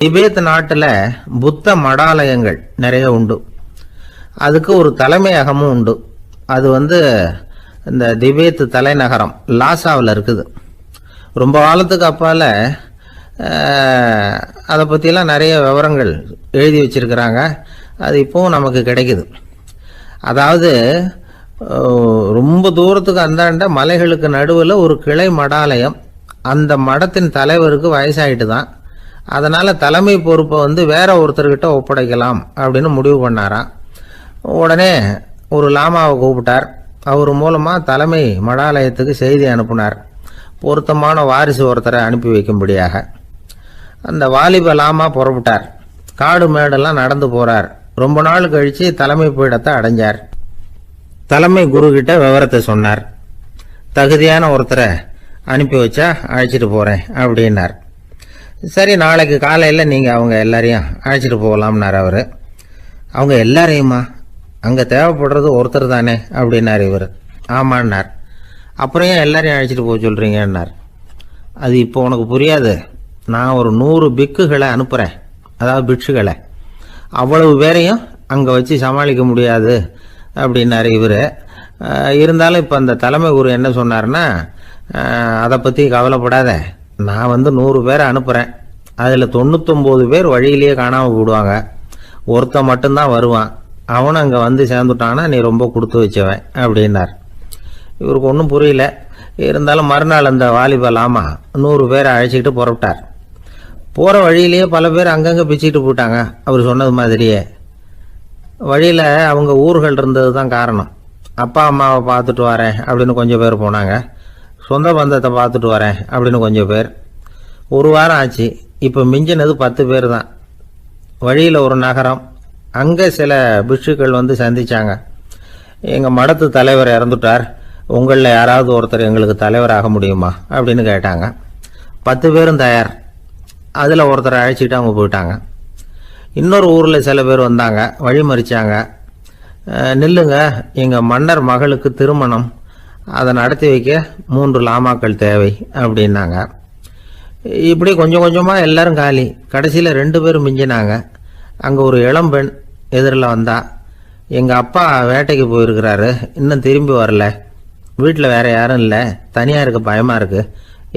திபேத் நாட்டில் புத்த மடாலயங்கள் நிறைய உண்டு. அதுக்கு ஒரு தலைமையகமும் உண்டு. அது இந்த திபேத் தலைநகரம் லாசாவில் இருக்குது. ரொம்ப காலத்துக்கு அப்பால் அதை பற்றிலாம் நிறைய விவரங்கள் எழுதி வச்சிருக்கிறாங்க. அது இப்போவும் நமக்கு கிடைக்குது. அதாவது ரொம்ப தூரத்துக்கு அந்தாண்ட மலைகளுக்கு நடுவில் ஒரு கிளை மடாலயம். அந்த மடத்தின் தலைவருக்கு வயசாயிட்டு தான். அதனால் தலைமை பொறுப்பை வேற ஒருத்தர்கிட்ட ஒப்படைக்கலாம் அப்படின்னு முடிவு பண்ணாராம். உடனே ஒரு லாமாவை கூப்பிட்டார். அவர் மூலமாக தலைமை மடாலயத்துக்கு செய்தி அனுப்புனார், பொருத்தமான வாரிசு ஒருத்தரை அனுப்பி வைக்கும்படியாக. அந்த வாலிப லாமா புறப்பட்டார். காடு மேடெல்லாம் நடந்து போகிறார். ரொம்ப நாள் கழித்து தலைமை பீடத்தை அடைஞ்சார். தலைமை குரு கிட்ட விவரத்தை சொன்னார். தகுதியான ஒருத்தரை அனுப்பி வச்சா அழைச்சிட்டு போகிறேன் அப்படின்னார். சரி, நாளைக்கு காலையில் நீங்கள் அவங்க எல்லாரையும் அழைச்சிட்டு போகலாம்னார் அவர். அவங்க எல்லாரையுமா? அங்கே தேவைப்படுறது ஒருத்தர் தானே அப்படின்னார் இவர். ஆமான்னார். அப்புறம் ஏன் எல்லாரையும் அழைச்சிட்டு போக சொல்கிறீங்கன்னார். அது இப்போ உனக்கு புரியாது. நான் ஒரு 100 பிக்குகளை அனுப்புகிறேன், அதாவது பிட்சுகளை. அவ்வளவு பேரையும் அங்கே வச்சு சமாளிக்க முடியாது அப்படின்னார் இவர். இருந்தாலும் இப்போ அந்த தலைமை குரு என்ன சொன்னார்னா, அதை பற்றி கவலைப்படாத, நான் 100 பேரை அனுப்புகிறேன். அதில் 99 பேர் வழியிலேயே காணாமல் போடுவாங்க. ஒருத்தன் மட்டும்தான் வருவான். அவனும் அங்கே சேர்ந்துட்டான்னா நீ ரொம்ப கொடுத்து வச்சவன் அப்படின்னார். இவருக்கு ஒன்றும் புரியல. இருந்தாலும் மறுநாள் அந்த வாலிப லாமா 100 பேரை அழைச்சிக்கிட்டு புறப்பட்டார். போகிற வழியிலேயே பல பேர் அங்கங்கே பிச்சுக்கிட்டு போட்டாங்க. அவர் சொன்னது மாதிரியே. வழியில் அவங்க ஊர்கள் இருந்தது தான் காரணம். அப்பா அம்மாவை பார்த்துட்டு வரேன் அப்படின்னு கொஞ்சம் பேர் போனாங்க. சொந்த பந்தத்தை பார்த்துட்டு வரேன் அப்படின்னு கொஞ்சம் பேர். ஒரு வாரம் ஆச்சு. இப்போ மிஞ்சினது 10 பேர் தான். வழியில் ஒரு நகரம். அங்கே சில பிட்சுக்கள் சந்திச்சாங்க. எங்கள் மடத்து தலைவர் இறந்துட்டார், உங்களில் யாராவது ஒருத்தர் எங்களுக்கு தலைவராக முடியுமா அப்படின்னு கேட்டாங்க. 10 பேரும் தயார். அதில் ஒருத்தரை அழைச்சிட்டு அவங்க போயிட்டாங்க. இன்னொரு ஊரில் சில பேர் வந்தாங்க, வழி மறிச்சாங்க. நில்லுங்க, எங்கள் மன்னர் மகளுக்கு திருமணம், அதை நடத்தி வைக்க 3 லாமாக்கள் தேவை அப்படின்னாங்க. இப்படி கொஞ்சம் கொஞ்சமாக எல்லாரும் காலி. கடைசியில் 2 பேரும் மிஞ்சினாங்க. அங்கே ஒரு இளம்பெண் எதிரில் வந்தா. எங்கள் அப்பா வேட்டைக்கு போயிருக்கிறாரு, இன்னும் திரும்பி வரல. வீட்டில் வேறு யாரும் இல்லை, தனியாக இருக்க பயமாக இருக்குது.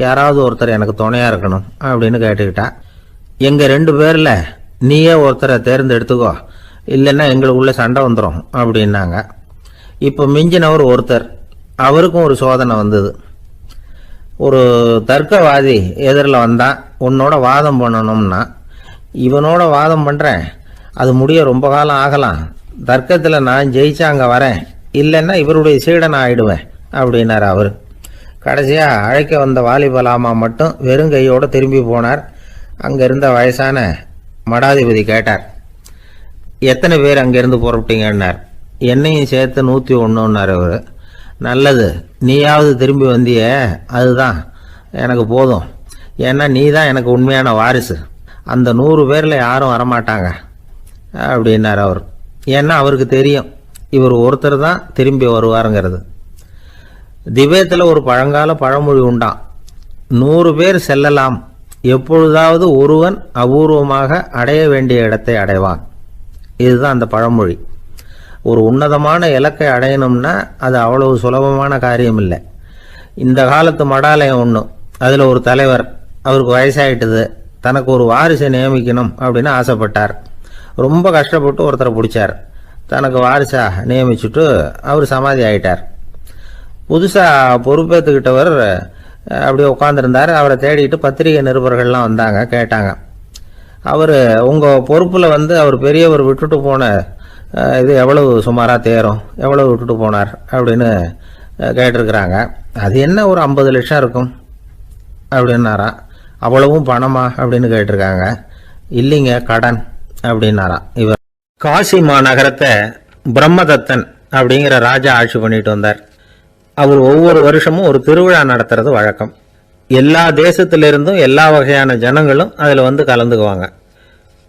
யாராவது ஒருத்தர் எனக்கு துணையாக இருக்கணும் அப்படின்னு கேட்டுக்கிட்டா. எங்கள் 2 பேரில் நீயே ஒருத்தரை தேர்ந்தெடுத்துக்கோ, இல்லைன்னா எங்களுக்குள்ள சண்டை வந்துடும் அப்படின்னாங்க. இப்போ மிஞ்சினவர் ஒருத்தர். அவருக்கும் ஒரு சோதனை வந்தது. ஒரு தர்க்கவாதி எதிரில் வந்தான். உன்னோட வாதம் பண்ணணும்னா. இவனோட வாதம் பண்ணுறேன், அது முடிய ரொம்ப காலம் ஆகலாம். தர்க்கத்தில் நான் ஜெயிச்சா அங்கே வரேன், இல்லைன்னா இவருடைய சீடனை ஆயிடுவேன் அப்படின்னார் அவர். கடைசியாக அழைக்க வந்த வாலிபலாமா மட்டும் வெறும் கையோடு திரும்பி போனார். அங்கே இருந்த வயசான மடாதிபதி கேட்டார், எத்தனை பேர் அங்கேருந்து புறப்பட்டீங்கன்னார். என்னையும் சேர்த்து 101ன்னார் அவர். நல்லது, நீயாவது திரும்பி வந்திய, அதுதான் எனக்கு போதும். ஏன்னா நீ தான் எனக்கு உண்மையான வாரிசு. அந்த 100 பேரில் யாரும் வரமாட்டாங்க அப்படின்னார் அவர். ஏன்னா அவருக்கு தெரியும் இவர் ஒருத்தர் தான் திரும்பி வருவாருங்கிறது. திபேத்தில் ஒரு பழங்கால பழமொழி உண்டாம், 100 பேர் செல்லலாம், எப்பொழுதாவது ஒருவன் அபூர்வமாக அடைய வேண்டிய இடத்தை அடைவான். இதுதான் அந்த பழமொழி. ஒரு உன்னதமான இலக்கை அடையணும்னா அது அவ்வளவு சுலபமான காரியம் இல்லை. இந்த காலத்து மடாலயம் ஒன்று, அதில் ஒரு தலைவர், அவருக்கு வயசாயிட்டுது. தனக்கு ஒரு வாரிசை நியமிக்கணும் அப்படின்னு ஆசைப்பட்டார். ரொம்ப கஷ்டப்பட்டு ஒருத்தரை பிடிச்சார். தனக்கு வாரிசா நியமிச்சுட்டு அவர் சமாதி ஆயிட்டார். புதுசாக பொறுப்பேற்றுக்கிட்டவர் அப்படியே உட்காந்துருந்தார். அவரை தேடிட்டு பத்திரிகை நிருபர்கள்லாம் வந்தாங்க, கேட்டாங்க. அவர் உங்கள் பொறுப்பில் அவர் பெரியவர் விட்டுட்டு போன இது எவ்வளவு சுமாராக தேரும், எவ்வளவு விட்டுட்டு போனார் அப்படின்னு கேட்டிருக்கிறாங்க. அது என்ன ஒரு 50 லட்சம் இருக்கும் அப்படின்னாராம். அவ்வளவும் பணமா அப்படின்னு கேட்டிருக்காங்க. இல்லைங்க, கடன் அப்படின்னாராம் இவர். காசி மாநகரத்தை பிரம்மதத்தன் அப்படிங்கிற ராஜா ஆட்சி பண்ணிட்டு வந்தார். அவர் ஒவ்வொரு வருஷமும் ஒரு திருவிழா நடத்துறது வழக்கம். எல்லா தேசத்திலிருந்தும் எல்லா வகையான ஜனங்களும் அதில் கலந்துக்குவாங்க.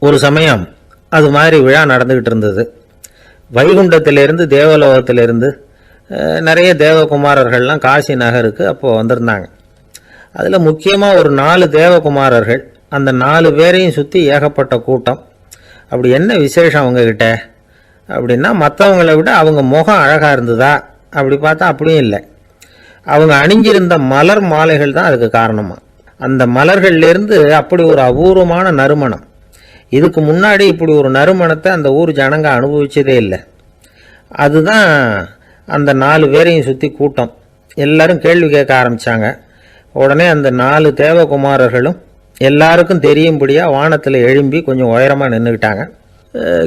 ஒரு சமயம் அது மாதிரி விழா நடந்துக்கிட்டு இருந்தது. வைகுண்டத்திலிருந்து தேவலோகத்திலிருந்து நிறைய தேவகுமாரர்கள்லாம் காசி நகருக்கு அப்போது வந்திருந்தாங்க. அதில் முக்கியமாக ஒரு 4 தேவகுமாரர்கள் அந்த 4 பேரையும் சுற்றி ஏகப்பட்ட கூட்டம். அப்படி என்ன விசேஷம் அவங்கக்கிட்ட அப்படின்னா, மற்றவங்களை விட அவங்க முகம் அழகாக இருந்ததா அப்படி பார்த்தா அப்படியும் இல்லை. அவங்க அணிஞ்சிருந்த மலர் மாலைகள் தான் அதுக்கு காரணமாக. அந்த மலர்கள்லேருந்து அப்படி ஒரு அபூர்வமான நறுமணம். இதுக்கு முன்னாடி இப்படி ஒரு நறுமணத்தை அந்த ஊர் ஜனங்க அனுபவிச்சதே இல்லை. அதுதான் அந்த 4 பேரையும் சுற்றி கூட்டம். எல்லாரும் கேள்வி கேட்க ஆரம்பித்தாங்க. உடனே அந்த 4 தேவகுமாரர்களும் எல்லாருக்கும் தெரியும்படியாக வானத்தில் எழும்பி கொஞ்சம் உயரமாக நின்றுக்கிட்டாங்க.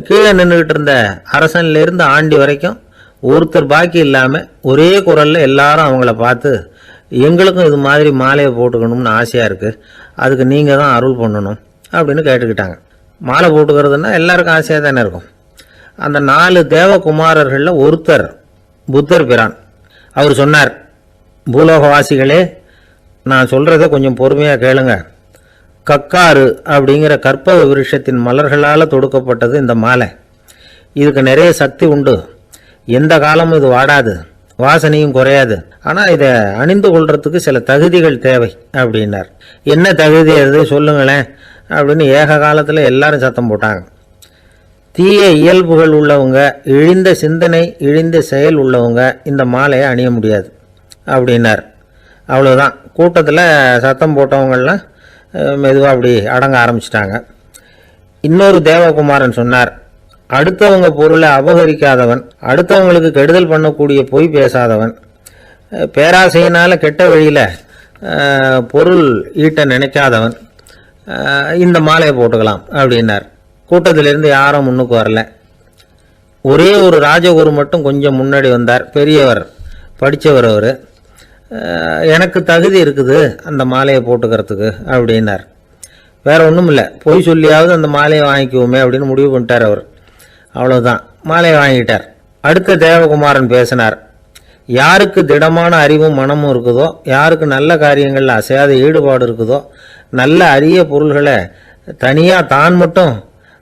கீழே நின்றுக்கிட்டு இருந்த அரசன்லேருந்து ஆண்டி வரைக்கும் ஒருத்தர் பாக்கி இல்லாமல் ஒரே குரலில் எல்லாரும் அவங்கள பார்த்து, எங்களுக்கும் இது மாதிரி மாலையை போட்டுக்கணும்னு ஆசையாக இருக்குது, அதுக்கு நீங்கள் தான் அருள் பண்ணணும் அப்படின்னு கேட்டுக்கிட்டாங்க. மாலை போட்டுக்கிறதுனா எல்லாருக்கும் ஆசையாக தானே இருக்கும். அந்த 4 தேவகுமாரர்களில் ஒருத்தர் புத்தர் பிரான். அவர் சொன்னார், பூலோகவாசிகளே, நான் சொல்கிறத கொஞ்சம் பொறுமையாக கேளுங்க. கக்காரு அப்படிங்கிற கற்பக விருஷத்தின் மலர்களால் தொடுக்கப்பட்டது இந்த மாலை. இதுக்கு நிறைய சக்தி உண்டு. எந்த காலமும் இது வாடாது, வாசனையும் குறையாது. ஆனால் இதை அணிந்து கொள்றதுக்கு சில தகுதிகள் தேவை அப்படின்னார். என்ன தகுதி அது சொல்லுங்களேன் அப்படின்னு ஏக காலத்தில் எல்லாரும் சத்தம் போட்டாங்க. தீய இயல்புகள் உள்ளவங்க, இழிந்த சிந்தனை, இழிந்த செயல் உள்ளவங்க இந்த மாலையை அணிய முடியாது அப்படின்னார். அவ்வளோதான். கூட்டத்தில் சத்தம் போட்டவங்கள்லாம் மெதுவாக அப்படி அடங்க ஆரம்பிச்சிட்டாங்க. இன்னொரு தேவகுமாரன் சொன்னார், அடுத்தவங்க பொருளை அபகரிக்காதவன், அடுத்தவங்களுக்கு கெடுதல் பண்ணக்கூடிய பொய் பேசாதவன், பேராசையினால் கெட்ட வழியில் பொருள் ஈட்ட நினைக்காதவன் இந்த மாலையை போட்டுக்கலாம் அப்படின்னார். கூட்டத்திலிருந்து யாரும் முன்னுக்கு வரல. ஒரே ஒரு ராஜகுரு மட்டும் கொஞ்சம் முன்னாடி வந்தார். பெரியவர், படித்தவர். அவர், எனக்கு தகுதி இருக்குது அந்த மாலையை போட்டுக்கிறதுக்கு அப்படின்னார். வேற ஒன்றும் இல்லை, பொய் சொல்லியாவது அந்த மாலையை வாங்கிக்குவோமே அப்படின்னு முடிவு பண்ணிட்டார் அவர். அவ்வளோதான், மாலையை வாங்கிட்டார். அடுத்த தேவகுமாரன் பேசினார். யாருக்கு திடமான அறிவும் மனமும் இருக்குதோ, யாருக்கு நல்ல காரியங்களில் அசையாத ஈடுபாடு இருக்குதோ, நல்ல அரிய பொருள்களை தனியாக தான் மட்டும்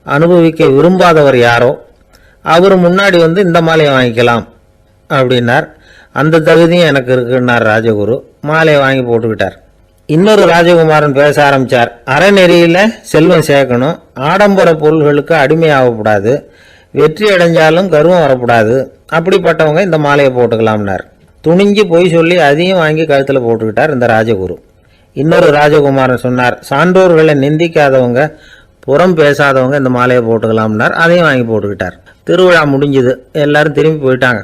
அனுபவிக்க விரும்பாதவர் யாரோ அவர் முன்னாடி வந்து இந்த மாலையை வாங்கிக்கலாம் அப்படின்னார். அந்த தகுதியும் எனக்கு இருக்குன்னார் ராஜகுரு. மாலையை வாங்கி போட்டுக்கிட்டார். இன்னொரு ராஜகுமாரன் பேச ஆரம்பித்தார். அறநெறியில் செல்வம் சேர்க்கணும், ஆடம்பர பொருள்களுக்கு அடிமையாகக்கூடாது, வெற்றி அடைஞ்சாலும் கர்வம் வரக்கூடாது, அப்படிப்பட்டவங்க இந்த மாலையை போட்டுக்கலாம்னார். துணிஞ்சு பொய் சொல்லி அதையும் வாங்கி கழுத்தில் போட்டுக்கிட்டார் இந்த ராஜகுரு. இன்னொரு ராஜகுமாரன் சொன்னார், சான்றோர்களை நிந்திக்காதவங்க, புறம் பேசாதவங்க இந்த மாலையை போட்டுக்கலாம்னார். அதையும் வாங்கி போட்டுக்கிட்டார். திருவிழா முடிஞ்சுது, எல்லாரும் திரும்பி போயிட்டாங்க.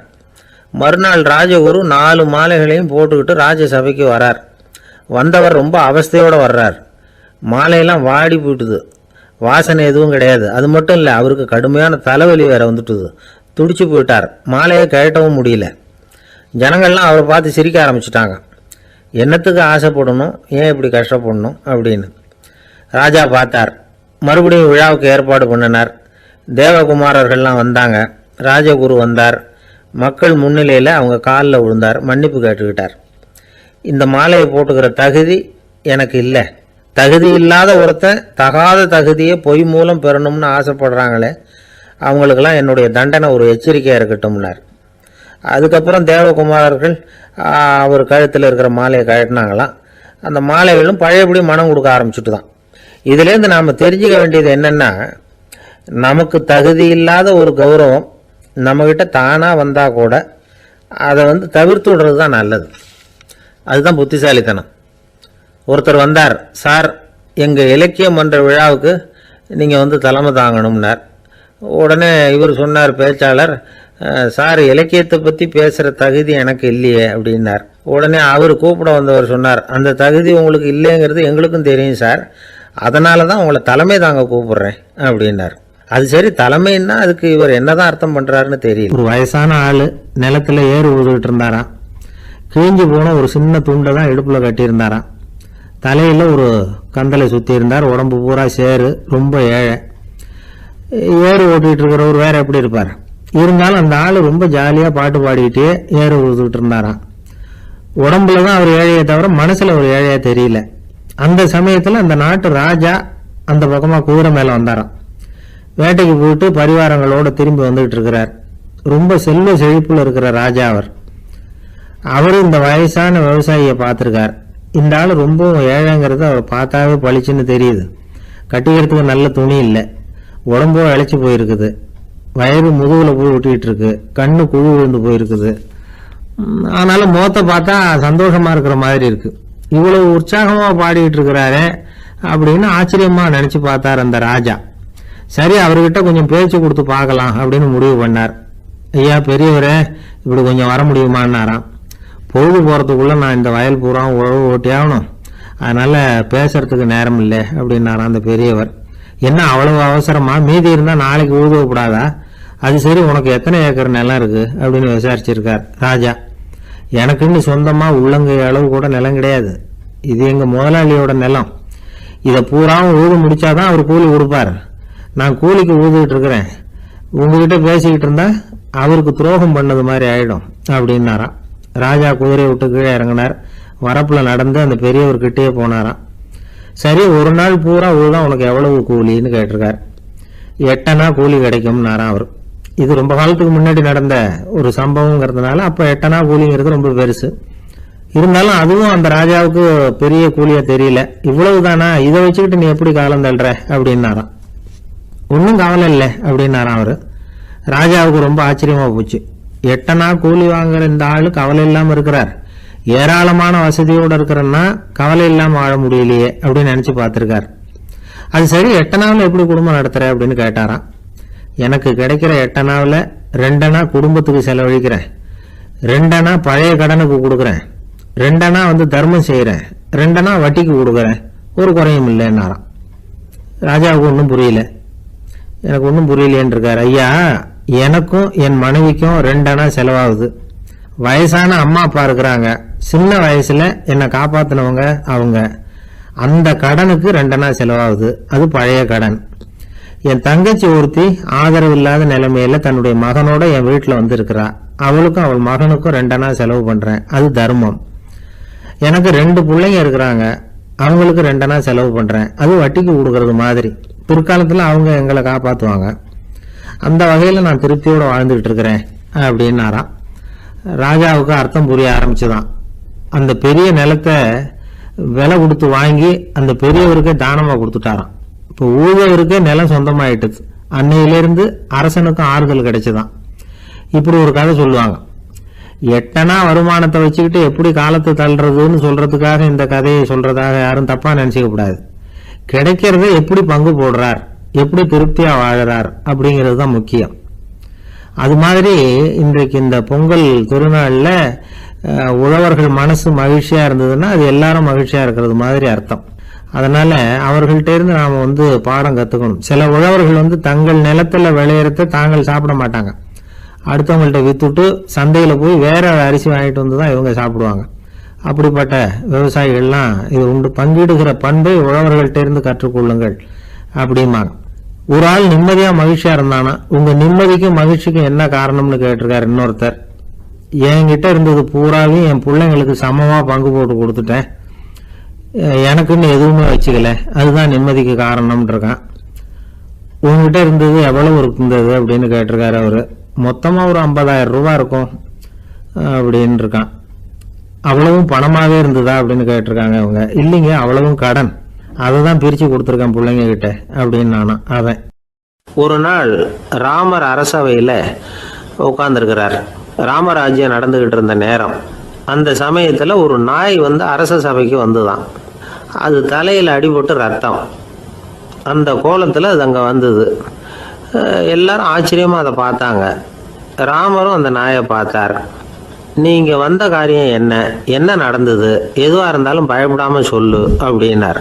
மறுநாள் ராஜகுரு 4 மாலைகளையும் போட்டுக்கிட்டு ராஜசபைக்கு வரார். வந்தவர் ரொம்ப அவஸ்தையோடு வர்றார். மாலையெல்லாம் வாடி போயிட்டுது, வாசனை எதுவும் கிடையாது. அது மட்டும் இல்லை, அவருக்கு கடுமையான தலைவலி வேற வந்துட்டுது. துடிச்சு போயிட்டார். மாலையை கழட்டவும் முடியல. ஜனங்கள்லாம் அவரை பார்த்து சிரிக்க ஆரம்பிச்சிட்டாங்க. என்னத்துக்கு ஆசைப்படணும், ஏன் இப்படி கஷ்டப்படணும் அப்படின்னு. ராஜா பார்த்தார். மறுபடியும் விழாவுக்கு ஏற்பாடு பண்ணினார். தேவகுமாரர்கள்லாம் வந்தாங்க. ராஜகுரு வந்தார். மக்கள் முன்னிலையில் அவங்க காலில் விழுந்தார், மன்னிப்பு கேட்டுக்கிட்டார். இந்த மாலையை போட்டுக்கிற தகுதி எனக்கு இல்லை. தகுதி இல்லாத ஒருத்தன் தகாத தகுதியை பொய் மூலம் பெறணும்னு ஆசைப்படுறாங்களே, அவங்களுக்கெல்லாம் என்னுடைய தண்டனை ஒரு எச்சரிக்கையாக இருக்கட்டும்னார். அதுக்கப்புறம் தேவகுமாரர்கள் அவர் கழுத்தில் இருக்கிற மாலையை கழட்டினாங்களாம். அந்த மாலைகளும் பழையபடி மனம் கொடுக்க ஆரம்பிச்சுட்டு தான். இதுலேருந்து நாம் தெரிஞ்சுக்க வேண்டியது என்னென்னா, நமக்கு தகுதி இல்லாத ஒரு கௌரவம் நம்மக்கிட்ட தானாக வந்தால் கூட அதை தவிர்த்து விடுறது தான் நல்லது. அதுதான் புத்திசாலித்தனம். ஒருத்தர் வந்தார். சார், எங்கள் இலக்கிய மன்ற விழாவுக்கு நீங்கள் தலைமை தாங்கணும்னார். உடனே இவர் சொன்னார், பேச்சாளர், சார், இலக்கியத்தை பற்றி பேசுகிற தகுதி எனக்கு இல்லையே அப்படின்னார். உடனே அவர் கூப்பிட வந்தவர் சொன்னார், அந்த தகுதி உங்களுக்கு இல்லைங்கிறது எங்களுக்கும் தெரியும் சார், அதனால தான் உங்களை தலைமை தாங்க கூப்பிட்றேன் அப்படின்னார். அது சரி, தலைமைன்னா அதுக்கு இவர் என்னதான் அர்த்தம் பண்ணுறாருன்னு தெரியல. ஒரு வயசான ஆள் நிலத்தில் ஏறு உழுதுகிட்டு இருந்தாராம். கிழிஞ்சு போன ஒரு சின்ன துண்டை தான் இடுப்பில் கட்டியிருந்தாராம். தலையில் ஒரு கந்தலை சுற்றி இருந்தார். உடம்பு பூரா சேரு, ரொம்ப ஏழை. ஏறு ஓட்டிகிட்டு இருக்கிறவர் வேறு எப்படி இருப்பார்? இருந்தாலும் அந்த ஆள் ரொம்ப ஜாலியாக பாட்டு பாடிக்கிட்டே ஏறு உழுதுகிட்டு இருந்தாராம். உடம்புல தான் அவர் ஏழையை தவிர மனசில் ஒரு ஏழையாக தெரியல. அந்த சமயத்தில் அந்த நாட்டு ராஜா அந்த பக்கமாக குதிரை மேலே வந்தாராம். வேட்டைக்கு போயிட்டு பரிவாரங்களோடு திரும்பி வந்துகிட்டு இருக்கிறார். ரொம்ப செல்வ செழிப்பில் இருக்கிற ராஜா அவர். இந்த வயசான விவசாயியை பார்த்துருக்கார். இந்த ஆள் ரொம்பவும் ஏழைங்கிறது அவர் பார்த்தாவே பளிச்சுன்னு தெரியுது. கட்டிக்கிறதுக்கு நல்ல துணி இல்லை, உடம்போ இழைச்சி போயிருக்குது, வயிறு முதுகில் போய் ஒட்டிகிட்டு இருக்கு, கண்ணு குழு விழுந்து போயிருக்குது. ஆனாலும் முகத்தை பார்த்தா சந்தோஷமாக இருக்கிற மாதிரி இருக்கு. இவ்வளவு உற்சாகமாக பாடிக்கிட்டு இருக்கிறாரே அப்படின்னு ஆச்சரியமாக நினச்சி பார்த்தார் அந்த ராஜா. சரி, அவர்கிட்ட கொஞ்சம் பேச்சு கொடுத்து பார்க்கலாம் அப்படின்னு முடிவு பண்ணார். ஐயா பெரியவரே, இப்படி கொஞ்சம் வர முடியுமான்னாராம். பொழுது போகிறதுக்குள்ளே நான் இந்த வயல் பூரா உழவு ஓட்டி ஆகணும், அதனால் பேசுறதுக்கு நேரம் இல்லை அப்படின்னாராம் அந்த பெரியவர். என்ன அவ்வளவு அவசரமா? மீதி இருந்தால் நாளைக்கு உழுதப்படாதா? அது சரி, உனக்கு எத்தனை ஏக்கர் நிலம் இருக்குது அப்படின்னு விசாரிச்சிருக்கார் ராஜா. எனக்குன்னு சொந்தமாக உள்ளங்கை அளவு கூட நிலம் கிடையாது. இது எங்கள் முதலாளியோட நிலம். இதை பூராவும் உழுது முடிச்சாதான் அவர் கூலி கொடுப்பார். நான் கூலிக்கு உழுதுகிட்டு இருக்கிறேன். உங்ககிட்ட பேசிக்கிட்டு இருந்தா அவருக்கு துரோகம் பண்ணது மாதிரி ஆயிடும் அப்படின்னாராம். ராஜா குதிரையை விட்டு கீழே இறங்கினார். வரப்பில் நடந்து அந்த பெரியவர்கிட்டயே போனாராம். சரி, ஒரு நாள் பூரா உழுதா உனக்கு எவ்வளவு கூலின்னு கேட்டிருக்கார். 8 அணா கூலி கிடைக்கும்னாராம் அவர். இது ரொம்ப காலத்துக்கு முன்னாடி நடந்த ஒரு சம்பவங்கிறதுனால அப்போ 8 அணா கூலிங்கிறது ரொம்ப பெருசு. இருந்தாலும் அதுவும் அந்த ராஜாவுக்கு பெரிய கூலியா தெரியல. இவ்வளவுதானா, இதை வச்சுக்கிட்டு நீ எப்படி காலம் தள்ளுற அப்படின்னாராம். ஒன்றும் கவலை இல்லை அப்படின்னாராம் அவர். ராஜாவுக்கு ரொம்ப ஆச்சரியமா போச்சு. 8 அணா கூலி வாங்குற இந்த ஆளு கவலை இல்லாமல் இருக்கிறார், ஏராளமான வசதியோடு இருக்கிறன்னா கவலை இல்லாமல் வாழ முடியலையே அப்படின்னு நினச்சி பார்த்துருக்கார். அது சரி, 8 அணாவில் எப்படி குடும்பம் நடத்துற அப்படின்னு கேட்டாராம். எனக்கு கிடைக்கிற 8 அணாவில் 2 அணா குடும்பத்துக்கு செலவழிக்கிறேன், 2 அணா பழைய கடனுக்கு கொடுக்குறேன், 2 அணா தர்மம் செய்கிறேன், 2 அணா வட்டிக்கு கொடுக்குறேன், ஒரு குறையும் இல்லைன்னாராம். ராஜாவுக்கு ஒன்றும் புரியல. எனக்கு ஒன்றும் புரியலேன்னு இருக்கார். ஐயா, எனக்கும் என் மனைவிக்கும் 2 அணா செலவாகுது. வயசான அம்மா அப்பா இருக்கிறாங்க, சின்ன வயசுல என்னை காப்பாத்தினவங்க அவங்க. அந்த கடனுக்கு 2 அணா செலவாகுது, அது பழைய கடன். என் தங்கச்சி ஒருத்தி ஆதரவு இல்லாத நிலைமையில தன்னுடைய மகனோட என் வீட்டில் வந்திருக்கிறா. அவளுக்கும் அவள் மகனுக்கும் 2 அணா செலவு பண்றேன், அது தர்மம். எனக்கு 2 பிள்ளைங்க இருக்கிறாங்க, அவங்களுக்கு 2 அணா செலவு பண்றேன், அது வட்டிக்கு கொடுக்கறது மாதிரி. பிற்காலத்தில் அவங்க எங்களை காப்பாற்றுவாங்க. அந்த வகையில் நான் திருப்தியோடு வாழ்ந்துகிட்டு இருக்கிறேன் அப்படின்னாராம். ராஜாவுக்கு அர்த்தம் புரிய ஆரம்பிச்சுதான். அந்த பெரிய நிலத்தை விலை கொடுத்து வாங்கி அந்த பெரியவருக்கே தானமாக கொடுத்துட்டாராம். இப்போ ஊழவருக்கே நிலம் சொந்தமாயிட்டுது. அன்னையிலிருந்து அரசனுக்கும் ஆறுதல் கிடைச்சுதான். இப்படி ஒரு கதை சொல்லுவாங்க. 8 அணா வருமானத்தை வச்சுக்கிட்டு எப்படி காலத்தை தள்ளுறதுன்னு சொல்றதுக்காக இந்த கதையை சொல்றதாக யாரும் தப்பா நினைச்சுக்க கூடாது. கிடைக்கிறத எப்படி பங்கு போடுறார், எப்படி திருப்தியா வாழறார் அப்படிங்கிறது தான் முக்கியம். அது மாதிரி இன்றைக்கு இந்த பொங்கல் திருநாள்ல உழவர்கள் மனசு மகிழ்ச்சியா இருந்ததுன்னா அது எல்லாரும் மகிழ்ச்சியா இருக்கிறது மாதிரி அர்த்தம். அதனால அவர்கள்ட்ட இருந்து நாம பாடம் கத்துக்கணும். சில உழவர்கள் தங்கள் நிலத்துல விளையறத தாங்கள் சாப்பிட மாட்டாங்க, அடுத்தவங்கள்ட்ட வித்துட்டு சந்தையில போய் வேற அரிசி வாங்கிட்டு வந்துதான் இவங்க சாப்பிடுவாங்க. அப்படிப்பட்ட விவசாயிகள்லாம் இது உண்டு. பங்கிடுகிற பண்பை உழவர்கள்ட்ட இருந்து கற்றுக்கொள்ளுங்கள் அப்படிம்பாங்க. ஒரு ஆள் நிம்மதியா மகிழ்ச்சியா இருந்தானா, உங்க நிம்மதிக்கும் மகிழ்ச்சிக்கும் என்ன காரணம்னு கேட்டிருக்காரு இன்னொருத்தர். என்கிட்ட இருந்தது பூராவையும் என் பிள்ளைங்களுக்கு சமமா பங்கு போட்டு கொடுத்துட்டேன், எனக்குன்னு எதுவுமே வச்சுக்கல, அதுதான் நிம்மதிக்கு காரணம்னு இருக்கான். உங்ககிட்ட இருந்தது எவ்வளவு இருந்தது அப்படின்னு கேட்டிருக்காரு அவரு. மொத்தமா ஒரு 50,000 ரூபாய் இருக்கும் அப்படின்னு இருக்கான். அவ்வளவும் பணமாவே இருந்ததா அப்படின்னு கேட்டிருக்காங்க அவங்க. இல்லைங்க, அவ்வளவும் கடன், அதை தான் பிரிச்சு கொடுத்துருக்கேன் பிள்ளைங்க கிட்ட அப்படின்னு நானும். அவன் ஒரு நாள் ராமர் அரசவையில உட்கார்ந்துருக்கிறார். ராமராஜ்யம் நடந்துகிட்டு இருந்த நேரம். அந்த சமயத்துல ஒரு நாய் அரச சபைக்கு வந்துதான். அது தலையில அடிபட்டு ரத்தம். அந்த கோலத்துல அது அங்க வந்தது. எல்லாரும் ஆச்சரியமா அதை பார்த்தாங்க. ராமரும் அந்த நாயை பார்த்தார். நீங்க வந்த காரியம் என்ன, என்ன நடந்தது, எதுவா இருந்தாலும் பயப்படாம சொல்லு அப்படின்னார்.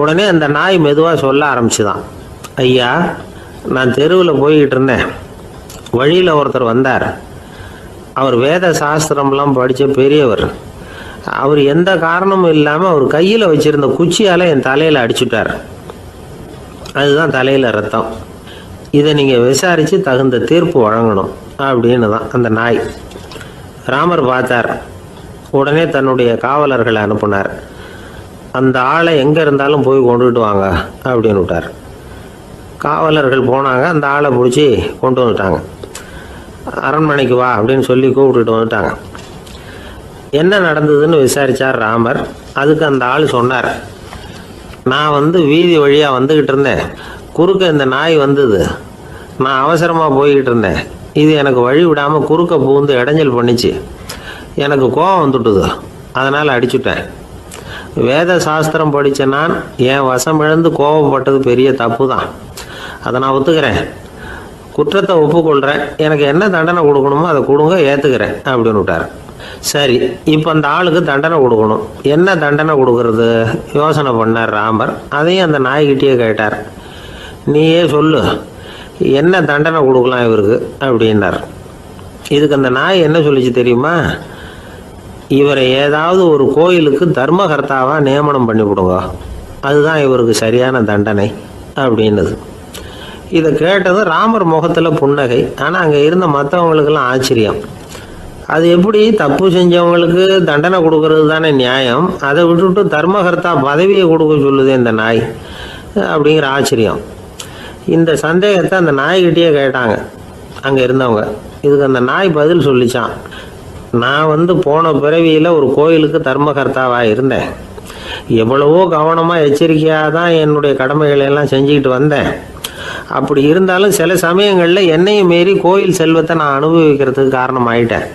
உடனே அந்த நாய் மெதுவா சொல்ல ஆரம்பிச்சுதான். ஐயா, நான் தெருவில் போய்கிட்டு இருந்தேன். வழியில ஒருத்தர் வந்தார். அவர் வேத சாஸ்திரம்லாம் படிச்ச பெரியவர். அவர் எந்த காரணமும் இல்லாம அவர் கையில வச்சிருந்த குச்சியால என் தலையில அடிச்சுட்டார். அதுதான் தலையில ரத்தம். இதை நீங்க விசாரிச்சு தகுந்த தீர்ப்பு வழங்கணும் அப்படின்னு தான் அந்த நாய். ராமர் பார்த்தார். உடனே தன்னுடைய காவலர்களை அனுப்புனார். அந்த ஆளை எங்க இருந்தாலும் போய் கொண்டுகிட்டு வாங்க அப்படின்னு விட்டார். காவலர்கள் போனாங்க. அந்த ஆளை பிடிச்சி கொண்டு வந்துட்டாங்க. அரண்மனைக்கு வா அப்படின்னு சொல்லி கூப்பிட்டுட்டு வந்துட்டாங்க. என்ன நடந்ததுன்னு விசாரிச்சார் ராமர். அதுக்கு அந்த ஆள் சொன்னார், நான் வீதி வழியாக வந்துக்கிட்டு இருந்தேன். குறுக்க இந்த நாய் வந்தது. நான் அவசரமாக போய்கிட்டு இருந்தேன். இது எனக்கு வழி விடாமல் குறுக்க பூந்து இடைஞ்சல் பண்ணிச்சு. எனக்கு கோபம் வந்துட்டுது. அதனால் அடிச்சுட்டேன். வேத சாஸ்திரம் படித்த நான் என் வசம் இழந்து கோபப்பட்டது பெரிய தப்பு தான். அதை நான் ஒத்துக்கிறேன். குற்றத்தை ஒப்புக்கொள்கிறேன். எனக்கு என்ன தண்டனை கொடுக்கணுமோ அதை கொடுங்க, ஏற்றுக்கிறேன் அப்படின்னு விட்டார். சரி, இப்போ அந்த ஆளுக்கு தண்டனை கொடுக்கணும். என்ன தண்டனை கொடுக்கறது யோசனை பண்ணார் ராமர். அதையும் அந்த நாய்கிட்டே கேட்டார். நீயே சொல்லு, என்ன தண்டனை கொடுக்கலாம் இவருக்கு அப்படின்னார். இதுக்கு அந்த நாய் என்ன சொல்லிச்சு தெரியுமா? இவரை ஏதாவது ஒரு கோயிலுக்கு தர்மகர்த்தாவாக நியமனம் பண்ணி விடுங்க, அதுதான் இவருக்கு சரியான தண்டனை அப்படின்னது. இதை கேட்டதும் ராமர் முகத்தில் புன்னகை. ஆனால் அங்கே இருந்த மற்றவங்களுக்கெல்லாம் ஆச்சரியம். அது எப்படி தப்பு செஞ்சவங்களுக்கு தண்டனை கொடுக்கறது தானே நியாயம், அதை விட்டுவிட்டு தர்மகர்த்தா பதவியை கொடுக்க சொல்லுது இந்த நாய் அப்படிங்கிற ஆச்சரியம். இந்த சந்தேகத்தை அந்த நாய்கிட்டே கேட்டாங்க அங்கே இருந்தவங்க. இதுக்கு அந்த நாய் பதில் சொல்லிச்சான். நான் போன பிறவியில் ஒரு கோயிலுக்கு தர்மகர்த்தாவாக இருந்தேன். எவ்வளவோ கவனமாக எச்சரிக்கையாக தான் என்னுடைய கடமைகளை எல்லாம் செஞ்சுக்கிட்டு வந்தேன். அப்படி இருந்தாலும் சில சமயங்களில் என்னையும் மீறி கோயில் செல்வத்தை நான் அனுபவிக்கிறதுக்கு காரணமாயிட்டேன்.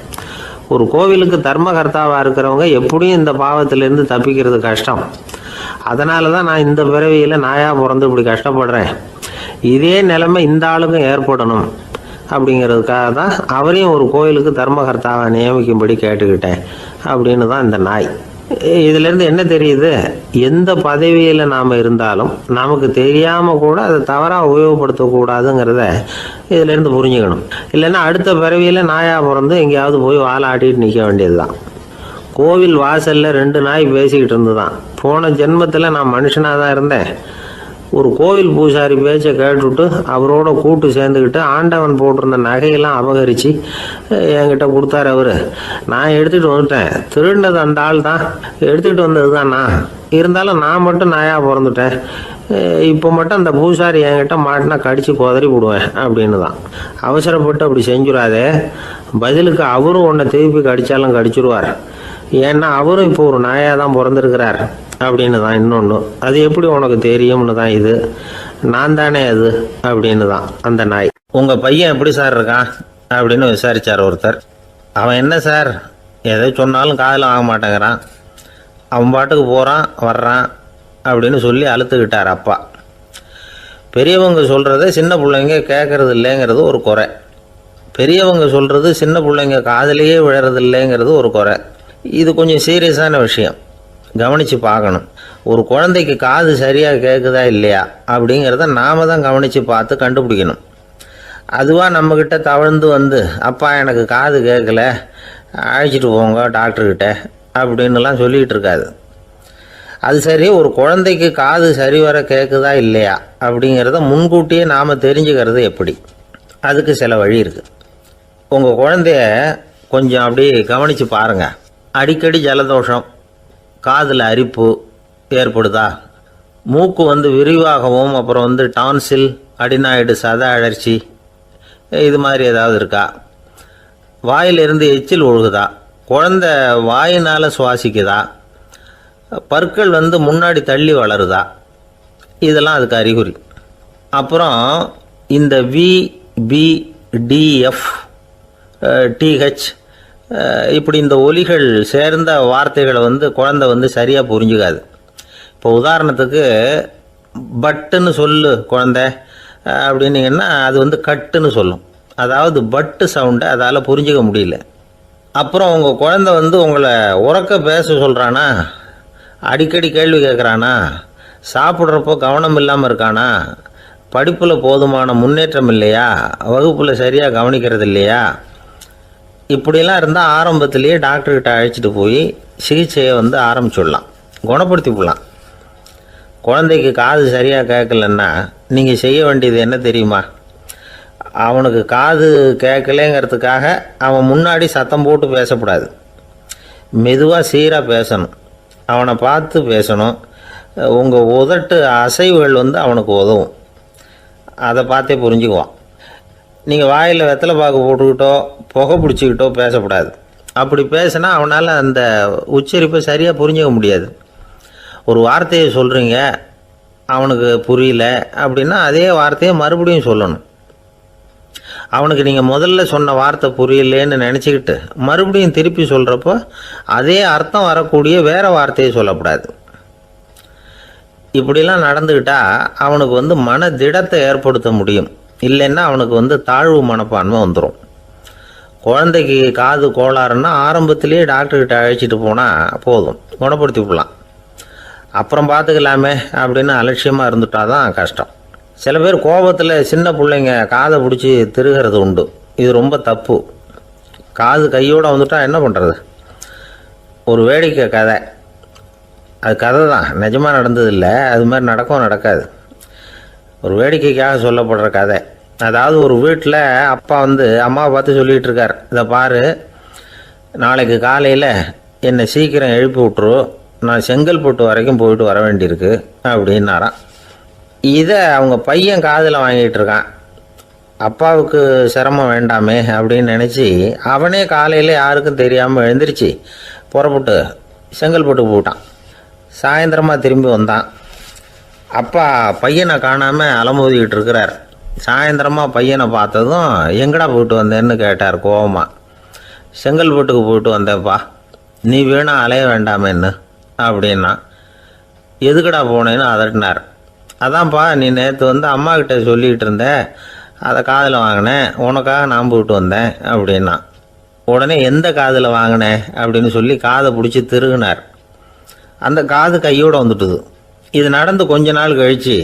ஒரு கோவிலுக்கு தர்மகர்த்தாவாக இருக்கிறவங்க எப்படியும் இந்த பாவத்திலேருந்து தப்பிக்கிறது கஷ்டம். அதனால தான் நான் இந்த பிறவியில் நாயாக பிறந்து இப்படி கஷ்டப்படுறேன். இதே நிலைமை இந்த ஆளுக்கும் ஏற்படணும் அப்படிங்கிறதுக்காக தான் அவரையும் ஒரு கோயிலுக்கு தர்மகர்த்தாவை நியமிக்கும்படி கேட்டுக்கிட்டேன் அப்படின்னு தான் இந்த நாய். இதிலேருந்து என்ன தெரியுது? எந்த பதவியில் நாம் இருந்தாலும் நமக்கு தெரியாமல் கூட அதை தவறாக உபயோகப்படுத்தக்கூடாதுங்கிறத இதிலேருந்து புரிஞ்சுக்கணும். இல்லைன்னா அடுத்த பிறவியில் நாயாக பிறந்து எங்கேயாவது போய் வாழை ஆட்டிகிட்டு நிற்க வேண்டியது தான். கோவில் வாசலில் 2 நாய் பேசிக்கிட்டு இருந்து தான். போன ஜென்மத்தில் நான் மனுஷனாக தான் இருந்தேன். ஒரு கோவில் பூசாரி பேச்சை கேட்டுவிட்டு அவரோட கூட்டு சேர்ந்துக்கிட்டு ஆண்டவன் போட்டிருந்த நகையெல்லாம் அபகரித்து என்கிட்ட கொடுத்தாரு அவர். நான் எடுத்துகிட்டு வந்துட்டேன். திருடினது அந்த ஆள் தான், எடுத்துகிட்டு வந்தது தான் நான். இருந்தாலும் நான் மட்டும் நாயாக பிறந்துட்டேன். இப்போ மட்டும் அந்த பூசாரி என்கிட்ட மாட்டினா கடித்து குதறி விடுவேன் அப்படின்னு தான். அவசரப்பட்டு அப்படி செஞ்சுடாதே. பதிலுக்கு அவரும் உன்னை திருப்பி கடித்தாலும் கடிச்சிருவார். ஏன்னா அவரும் இப்போ ஒரு நாயாக தான் பிறந்திருக்கிறார் அப்படின்னு தான் இன்னொன்று. அது எப்படி உனக்கு தெரியும்னு தான் இது. நான் தானே அது அப்படின்னு தான் அந்த நாய். உங்கள் பையன் எப்படி சார் இருக்கான் அப்படின்னு விசாரித்தார் ஒருத்தர். அவன் என்ன சார், எதை சொன்னாலும் காதில் வாங்க மாட்டேங்கிறான், அவன் பாட்டுக்கு போகிறான் வர்றான் அப்படின்னு சொல்லி அழுத்துக்கிட்டார் அப்பா. பெரியவங்க சொல்கிறத சின்ன பிள்ளைங்க கேட்கறது இல்லைங்கிறது ஒரு குறை. பெரியவங்க சொல்கிறது சின்ன பிள்ளைங்க காதிலேயே விழறது இல்லைங்கிறது ஒரு குறை. இது கொஞ்சம் சீரியஸான விஷயம், கவனித்து பார்க்கணும். ஒரு குழந்தைக்கு காது சரியாக கேட்குதா இல்லையா அப்படிங்கிறத நாம் தான் கவனித்து பார்த்து கண்டுபிடிக்கணும். அதுவாக நம்மக்கிட்ட தவழ்ந்து அப்பா எனக்கு காது கேட்கல, அழைச்சிட்டு போங்க டாக்டர்கிட்ட அப்படின்னுலாம் சொல்லிகிட்டு இருக்காது. அது சரி, ஒரு குழந்தைக்கு காது சரிவர கேட்குதா இல்லையா அப்படிங்கிறத முன்கூட்டியே நாம் தெரிஞ்சுக்கிறது எப்படி? அதுக்கு சில வழி இருக்குது. உங்கள் குழந்தைய கொஞ்சம் அப்படி கவனித்து பாருங்கள். அடிக்கடி ஜலதோஷம், காதில் அரிப்பு ஏற்படுதா, மூக்கு விரிவாகவும் அப்புறம் டான்சில், அடினாய்டு, சத அழற்சி இது மாதிரி ஏதாவது இருக்கா, வாயிலிருந்து எச்சில் ஒழுகுதா, குழந்தை வாயினால் சுவாசிக்குதா, பற்கள் முன்னாடி தள்ளி வளருதா, இதெல்லாம் அதுக்கு அறிகுறி. அப்புறம் இந்த VBDF TH இப்படி இந்த ஒலிகள் சேர்ந்த வார்த்தைகளை குழந்தை சரியாக புரிஞ்சுக்காது. இப்போ உதாரணத்துக்கு பட்டுன்னு சொல்லு குழந்தை அப்படின்னீங்கன்னா அது கட்டுன்னு சொல்லும். அதாவது பட்டு சவுண்டை அதால் புரிஞ்சிக்க முடியல. அப்புறம் உங்கள் குழந்தை உங்களை உறக்க பேச சொல்கிறானா, அடிக்கடி கேள்வி கேட்குறானா, சாப்பிட்றப்போ கவனம் இல்லாமல் இருக்கானா, படிப்பில் போதுமான முன்னேற்றம் இல்லையா, வகுப்பில் சரியாக கவனிக்கிறது இல்லையா, இப்படிலாம் இருந்தால் ஆரம்பத்திலேயே டாக்டர்கிட்ட அழைச்சிட்டு போய் சிகிச்சையை ஆரம்பிச்சுடலாம், குணப்படுத்தி விடலாம். குழந்தைக்கு காது சரியாக கேட்கலன்னா நீங்கள் செய்ய வேண்டியது என்ன தெரியுமா? அவனுக்கு காது கேட்கலேங்கிறதுக்காக அவன் முன்னாடி சத்தம் போட்டு பேசக்கூடாது. மெதுவாக சீராக பேசணும், அவனை பார்த்து பேசணும். உங்கள் உதட்டு அசைவுகள் அவனுக்கு உதவும். அதை பார்த்தே புரிஞ்சுக்குவான். நீங்கள் வாயில் வெத்தலை பாக்கு போட்டுக்கிட்டோ புகை பிடிச்சிக்கிட்டோ பேசக்கூடாது. அப்படி பேசினா அவனால் அந்த உச்சரிப்பை சரியாக புரிஞ்சிக்க முடியாது. ஒரு வார்த்தையை சொல்கிறீங்க, அவனுக்கு புரியல அப்படின்னா அதே வார்த்தையை மறுபடியும் சொல்லணும். அவனுக்கு நீங்கள் முதல்ல சொன்ன வார்த்தை புரியலேன்னு நினச்சிக்கிட்டு மறுபடியும் திருப்பி சொல்கிறப்போ அதே அர்த்தம் வரக்கூடிய வேறு வார்த்தையை சொல்லக்கூடாது. இப்படிலாம் நடந்துக்கிட்டால் அவனுக்கு மன திடத்தை ஏற்படுத்த முடியும். இல்லைன்னா அவனுக்கு தாழ்வு மனப்பான்மை வந்துடும். குழந்தைக்கு காது கோளாறுன்னா ஆரம்பத்திலேயே டாக்டர்கிட்ட அழைச்சிட்டு போனால் போதும், குணப்படுத்தி விடலாம். அப்புறம் பார்த்துக்கலாமே அப்படின்னு அலட்சியமாக இருந்துட்டால் தான் கஷ்டம். சில பேர் கோபத்தில் சின்ன பிள்ளைங்க காதை பிடிச்சி திருகிறது உண்டு. இது ரொம்ப தப்பு. காது கையோடு வந்துட்டால் என்ன பண்ணுறது? ஒரு வேடிக்கை கதை, அது கதை தான், நிஜமாக நடந்ததில்லை. அது மாதிரி நடக்காது. ஒரு வேடிக்கைக்காக சொல்லப்படுற கதை. அதாவது ஒரு வீட்டில் அப்பா அம்மாவை பார்த்து சொல்லிகிட்டு இருக்கார், இதை பாரு, நாளைக்கு காலையில் என்னை சீக்கிரம் எழுப்பி விட்ரு, நான் செங்கல்பட்டு வரைக்கும் போயிட்டு வர வேண்டியிருக்கு அப்படின்னாராம். இதை அவங்க பையன் காதில் வாங்கிட்டு இருக்கான். அப்பாவுக்கு சிரமம் வேண்டாமே அப்படின்னு நினச்சி அவனே காலையில் யாருக்கும் தெரியாமல் எழுந்திரிச்சு புறப்பட்டு செங்கல்பட்டு போட்டான். சாயந்தரமாக திரும்பி வந்தான். அப்பா பையனை காணாமல் அலமோதிக்கிட்டு இருக்கிறார். சாயந்தரமாக பையனை பார்த்ததும் எங்கடா போயிட்டு வந்தேன்னு கேட்டார் கோவமாக. செங்கல்பட்டுக்கு போயிட்டு வந்தேன்ப்பா, நீ வேணா அலைய வேண்டாமேன்னு அப்படின்னா. எதுக்கடா போனேன்னு அதட்டினார். அதான்ப்பா, நீ நேற்று அம்மாக்கிட்ட சொல்லிகிட்டு இருந்த, அதை காதில் வாங்கினேன், உனக்காக நான் போயிட்டு வந்தேன் அப்படின்னா. உடனே எந்த காதில் வாங்கினேன் அப்படின்னு சொல்லி காதை பிடிச்சி திருகினார். அந்த காது கையோடு வந்துட்டுது. இது நடந்து கொஞ்ச நாள் கழித்து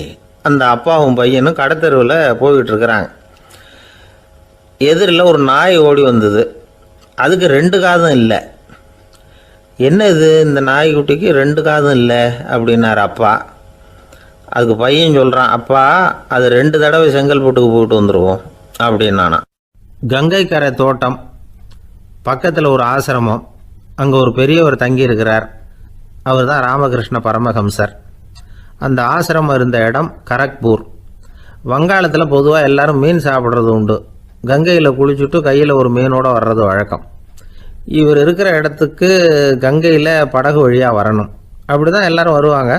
அந்த அப்பாவும் பையனும் கடத்தெருவில் போய்கிட்டு இருக்கிறாங்க. எதிரில் ஒரு நாய் ஓடி வந்தது. அதுக்கு 2 காதும் இல்லை. என்ன இது, இந்த நாய்க்குட்டிக்கு 2 காதும் இல்லை அப்படின்னார் அப்பா. அதுக்கு பையன் சொல்கிறான், அப்பா அது 2 தடவை செங்கல்பட்டுக்கு போயிட்டு வந்துடுவோம் அப்படின்னானா. கங்கை கரை தோட்டம் பக்கத்தில் ஒரு ஆசிரமம். அங்கே ஒரு பெரியவர் தங்கியிருக்கிறார். அவர் தான் ராமகிருஷ்ண பரமஹம்சர். அந்த ஆசிரமம் இருந்த இடம் கரக்பூர். வங்காளத்தில் பொதுவாக எல்லாரும் மீன் சாப்பிட்றது உண்டு. கங்கையில் குளிச்சுட்டு கையில் ஒரு மீனோடு வர்றது வழக்கம். இவர் இருக்கிற இடத்துக்கு கங்கையில் படகு வழியாக வரணும். அப்படி தான் எல்லோரும் வருவாங்க.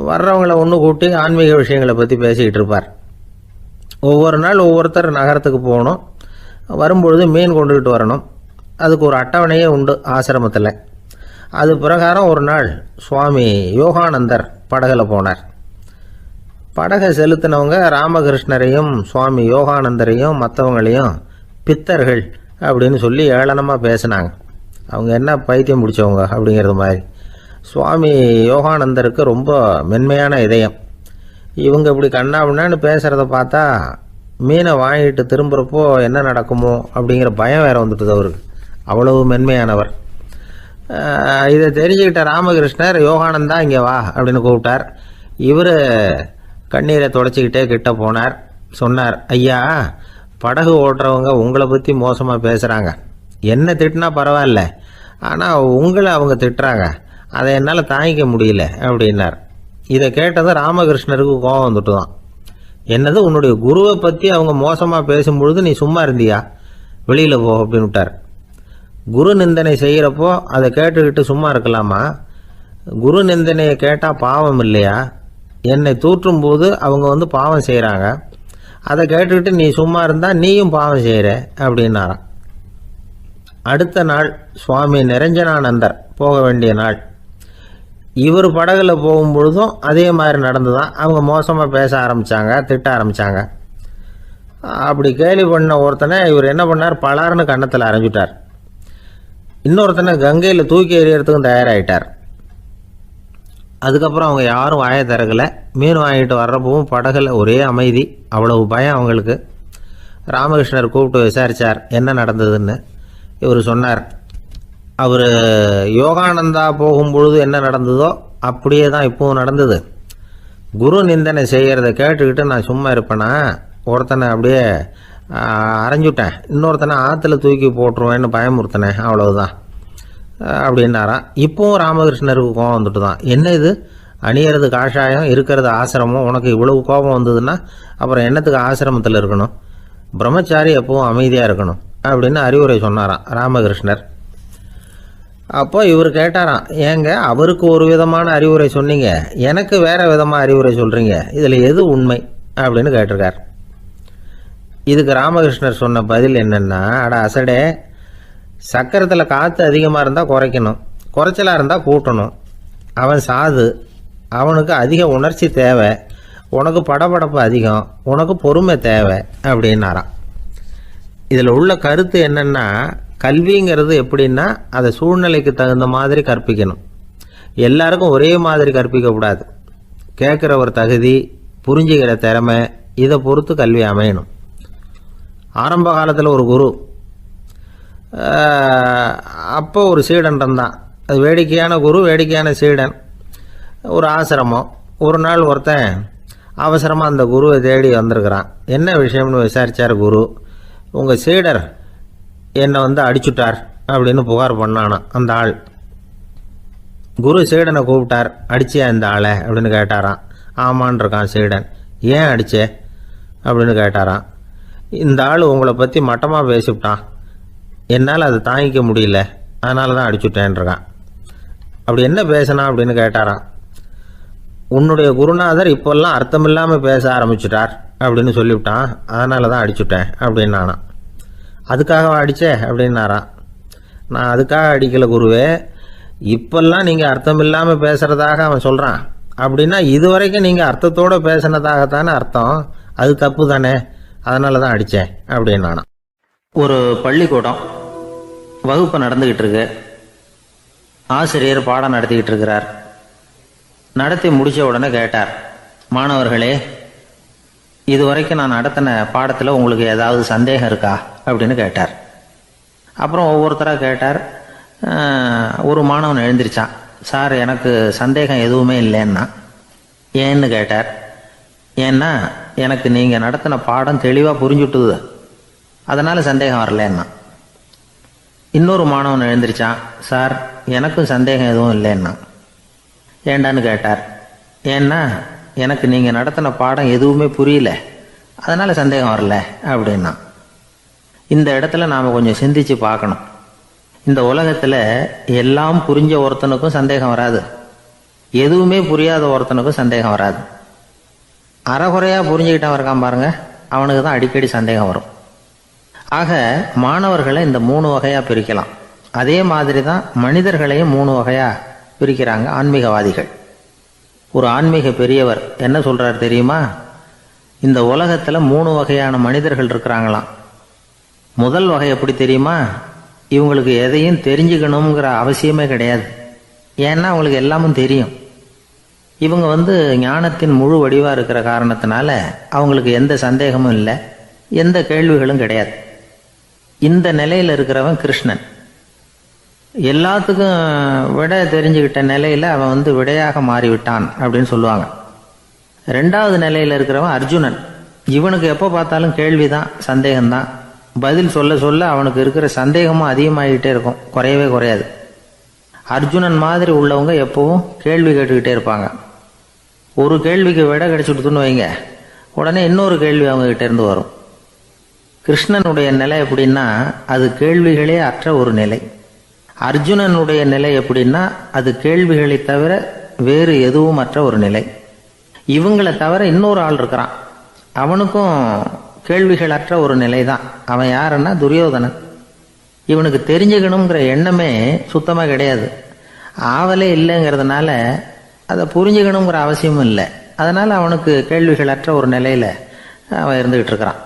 வர்றவங்கள ஒன்று கூட்டி ஆன்மீக விஷயங்களை பற்றி பேசிக்கிட்டு இருப்பார். ஒவ்வொரு நாள் ஒவ்வொருத்தர் நகரத்துக்கு போகணும். வரும்பொழுது மீன் கொண்டுக்கிட்டு வரணும். அதுக்கு ஒரு அட்டவணையே உண்டு ஆசிரமத்தில். அது பிரகாரம் ஒரு நாள் சுவாமி யோகானந்தர் படகுல போனார். படகை செலுத்தினவங்க ராமகிருஷ்ணரையும் சுவாமி யோகானந்தரையும் மற்றவங்களையும் பித்தர்கள் அப்படின்னு சொல்லி ஏளனமாக பேசினாங்க. அவங்க என்ன பைத்தியம் பிடிச்சவங்க அப்படிங்கிறது மாதிரி. சுவாமி யோகானந்தருக்கு ரொம்ப மென்மையான இதயம். இவங்க இப்படி கண்ணாபின்னான்னு பேசுகிறத பார்த்தா மீனை வாங்கிட்டு திரும்புகிறப்போ என்ன நடக்குமோ அப்படிங்கிற பயம் வேறு வந்துட்டுது அவருக்கு. அவ்வளவு மென்மையானவர். இதை தெரிஞ்சுக்கிட்ட ராமகிருஷ்ணர், யோகானந்தா இங்கே வா அப்படின்னு கூப்பிட்டார். இவர் கண்ணீரை தொடச்சிக்கிட்டே கிட்ட போனார். சொன்னார், ஐயா, படகு ஓட்டுறவங்க உங்களை பற்றி மோசமாக பேசுகிறாங்க. என்ன திட்டினா பரவாயில்ல, ஆனால் உங்களை அவங்க திட்டுறாங்க, அதை என்னால் தாங்கிக்க முடியல அப்படின்னார். இதை கேட்டதும் ராமகிருஷ்ணருக்கு கோபம் வந்துட்டு தான். என்னது, உன்னுடைய குருவை பற்றி அவங்க மோசமாக பேசும்பொழுது நீ சும்மா இருந்தியா, வெளியில் போ அப்படின்னு விட்டார். குரு நிந்தனை செய்கிறப்போ அதை கேட்டுக்கிட்டு சும்மா இருக்கலாமா? குரு நிந்தனையை கேட்டால் பாவம் இல்லையா? என்னை தூற்றும் போது அவங்க பாவம் செய்கிறாங்க, அதை கேட்டுக்கிட்டு நீ சும்மா இருந்தால் நீயும் பாவம் செய்கிற அப்படின்னாராம். அடுத்த நாள் சுவாமி நிரஞ்சனானந்தர் போக வேண்டிய நாள். இவர் படகுல போகும்பொழுதும் அதே மாதிரி நடந்து தான். அவங்க மோசமாக பேச ஆரம்பித்தாங்க, திட்ட ஆரம்பித்தாங்க. அப்படி கேலி பண்ண ஒருத்தனை இவர் என்ன பண்ணார், பலார்னு கன்னத்தில் அரைஞ்சிட்டார். இன்னொருத்தனை கங்கையில் தூக்கி எறியறதுக்கும் தயாராகிட்டார். அதுக்கப்புறம் அவங்க யாரும் வாயை திறக்கலை. மீன் வாங்கிட்டு வர்றப்பவும் படகுல ஒரே அமைதி. அவ்வளவு பயம் அவங்களுக்கு. ராமகிருஷ்ணர் கூப்பிட்டு விசாரித்தார் என்ன நடந்ததுன்னு. இவர் சொன்னார், அவர் யோகானந்தா போகும்பொழுது என்ன நடந்ததோ அப்படியே தான் இப்போவும் நடந்தது. குரு நிந்தனை செய்கிறத கேட்டுக்கிட்டு நான் சும்மா இருப்பேனா, ஒருத்தனை அப்படியே அரைஞ்சுட்டேன், இன்னொருத்தனை ஆற்றுல தூக்கி போட்டுருவேன்னு பயமுறுத்தினேன், அவ்வளவுதான் அப்படின்னாராம். இப்போவும் ராமகிருஷ்ணருக்கு கோபம் வந்துட்டு தான். என்ன இது, அணியறது காஷாயம், இருக்கிறது ஆசிரமம், உனக்கு இவ்வளவு கோபம் வந்ததுன்னா அப்புறம் என்னத்துக்கு ஆசிரமத்தில் இருக்கணும், பிரம்மச்சாரி எப்பவும் அமைதியாக இருக்கணும் அப்படின்னு அறிவுரை சொன்னாராம் ராமகிருஷ்ணர். அப்போ இவர் கேட்டாராம், ஏங்க அவருக்கு ஒரு விதமான அறிவுரை சொன்னீங்க, எனக்கு வேற விதமாக அறிவுரை சொல்கிறீங்க, இதில் எது உண்மை அப்படின்னு கேட்டிருக்கார். இதுக்கு ராமகிருஷ்ணர் சொன்ன பதில் என்னென்னா, அட அசடே, சக்கரத்தில் காற்று அதிகமாக இருந்தால் குறைக்கணும், குறைச்சலாக இருந்தால் கூட்டணும். அவன் சாது, அவனுக்கு அதிக உணர்ச்சி தேவை, உனக்கு படபடப்பு அதிகம், உனக்கு பொறுமை தேவை அப்படின்னாராம். இதில் உள்ள கருத்து என்னென்னா, கல்விங்கிறது எப்படின்னா அதை சூழ்நிலைக்கு தகுந்த மாதிரி கற்பிக்கணும். எல்லாருக்கும் ஒரே மாதிரி கற்பிக்கக்கூடாது. கேட்குற ஒரு தகுதி, புரிஞ்சுக்கிற திறமை, இதை பொறுத்து கல்வி அமையணும். ஆரம்ப காலத்தில் ஒரு குரு, அப்போ ஒரு சீடன் இருந்தான். அது வேடிக்கையான குரு, வேடிக்கையான சீடன். ஒரு ஆசிரமம். ஒரு நாள் ஒருத்தன் அவசரமாக அந்த குருவை தேடி வந்திருக்கிறான். என்ன விஷயம்னு விசாரித்தார் குரு. உங்கள் சீடர் என்னை அடிச்சுட்டார் அப்படின்னு புகார் பண்ணானா அந்த ஆள். குரு சீடனை கூப்பிட்டார். அடிச்சியா இந்த ஆளை அப்படின்னு கேட்டாராம். ஆமான் இருக்கான் சீடன். ஏன் அடிச்சே அப்படின்னு கேட்டாராம். இந்த ஆள் உங்களை பற்றி மட்டமாக பேசிவிட்டான், என்னால் அதை தாங்கிக்க முடியல, அதனால தான் அடிச்சுட்டேன்ருக்கான். அப்படி என்ன பேசினா அப்படின்னு கேட்டாராம். உன்னுடைய குருநாதர் இப்போல்லாம் அர்த்தமில்லாமல் பேச ஆரம்பிச்சுட்டார் அப்படின்னு சொல்லிவிட்டான், அதனால தான் அடிச்சுட்டேன் அப்படின்னு நானான். அதுக்காக அடித்தே அப்படின்னாரான். நான் அதுக்காக அடிக்கலை குருவே, இப்பெல்லாம் நீங்கள் அர்த்தம் இல்லாமல் பேசுகிறதாக அவன் சொல்கிறான், அப்படின்னா இதுவரைக்கும் நீங்கள் அர்த்தத்தோடு பேசினதாகத்தானே அர்த்தம், அது தப்பு தானே, அதனால தான் அடித்தேன் அப்படின்னு நானான். ஒரு பள்ளிக்கூடம் வகுப்பு நடந்துக்கிட்டு இருக்கு. ஆசிரியர் பாடம் நடத்திக்கிட்டு இருக்கிறார். நடத்தி முடித்த உடனே கேட்டார், மாணவர்களே, இதுவரைக்கும் நான் நடத்தின பாடத்தில் உங்களுக்கு ஏதாவது சந்தேகம் இருக்கா அப்படின்னு கேட்டார். அப்புறம் ஒவ்வொருத்தராக கேட்டார். ஒரு மாணவன் எழுந்திருச்சான். சார், எனக்கு சந்தேகம் எதுவுமே இல்லைன்னா. ஏன்னு கேட்டார். ஏன்னா எனக்கு நீங்கள் நடத்தின பாடம் தெளிவாக புரிஞ்சுட்டுது, அதனால் சந்தேகம் வரலன்னா. இன்னொரு மாணவன் எழுந்திருச்சான். சார், எனக்கும் சந்தேகம் எதுவும் இல்லைன்னா. ஏண்டான்னு கேட்டார். ஏன்னா எனக்கு நீங்கள் நடத்தின பாடம் எதுவுமே புரியல, அதனால் சந்தேகம் வரல அப்படின்னா. இந்த இடத்துல நாம் கொஞ்சம் சிந்திச்சு பார்க்கணும். இந்த உலகத்தில் எல்லாம் புரிஞ்ச ஒருத்தனுக்கும் சந்தேகம் வராது, எதுவுமே புரியாத ஒருத்தனுக்கும் சந்தேகம் வராது. அறகுறையாக புரிஞ்சுக்கிட்டவன் இருக்கான் பாருங்க, அவனுக்கு தான் அடிக்கடி சந்தேகம் வரும். ஆக மாணவர்களை இந்த 3 வகையாக பிரிக்கலாம். அதே மாதிரி தான் மனிதர்களையும் 3 வகையாக பிரிக்கிறாங்க ஆன்மீகவாதிகள். ஒரு ஆன்மீக பெரியவர் என்ன சொல்றார் தெரியுமா? இந்த உலகத்தில் 3 வகையான மனிதர்கள் இருக்கிறாங்களாம். முதல் வகை எப்படி தெரியுமா? இவங்களுக்கு எதையும் தெரிஞ்சுக்கணுங்கிற அவசியமே கிடையாது, ஏன்னா அவங்களுக்கு எல்லாமும் தெரியும். இவங்க ஞானத்தின் முழு வடிவாக இருக்கிற காரணத்தினால அவங்களுக்கு எந்த சந்தேகமும் இல்லை, எந்த கேள்விகளும் கிடையாது. இந்த நிலையில் இருக்கிறவன் கிருஷ்ணன். எல்லாத்துக்கும் விட தெரிஞ்சுக்கிட்ட நிலையில் அவன் விடையாக மாறிவிட்டான் அப்படின்னு சொல்லுவாங்க. 2வது நிலையில் இருக்கிறவன் அர்ஜுனன். இவனுக்கு எப்போ பார்த்தாலும் கேள்விதான், சந்தேகம்தான். பதில் சொல்ல சொல்ல அவனுக்கு இருக்கிற சந்தேகமும் அதிகமாகிட்டே இருக்கும், குறையவே குறையாது. அர்ஜுனன் மாதிரி உள்ளவங்க எப்பவும் கேள்வி கேட்டுக்கிட்டே இருப்பாங்க. ஒரு கேள்விக்கு விட கிடைச்சுட்டுன்னு வைங்க, உடனே இன்னொரு கேள்வி அவங்ககிட்ட இருந்து வரும். கிருஷ்ணனுடைய நிலை எப்படின்னா அது கேள்விகளே அற்ற ஒரு நிலை. அர்ஜுனனுடைய நிலை எப்படின்னா அது கேள்விகளை தவிர வேறு எதுவும் அற்ற ஒரு நிலை. இவங்களை தவிர இன்னொரு ஆள் இருக்கிறான், அவனுக்கும் கேள்விகள் அற்ற ஒரு நிலை தான். அவன் யாருன்னா துரியோதனன். இவனுக்கு தெரிஞ்சுக்கணுங்கிற எண்ணமே சுத்தமாக கிடையாது, ஆவலே இல்லைங்கிறதுனால அதை புரிஞ்சுக்கணுங்கிற அவசியமும் இல்லை. அதனால் அவனுக்கு கேள்விகள் அற்ற ஒரு நிலையில் அவன் இருந்துகிட்டு இருக்கிறான்.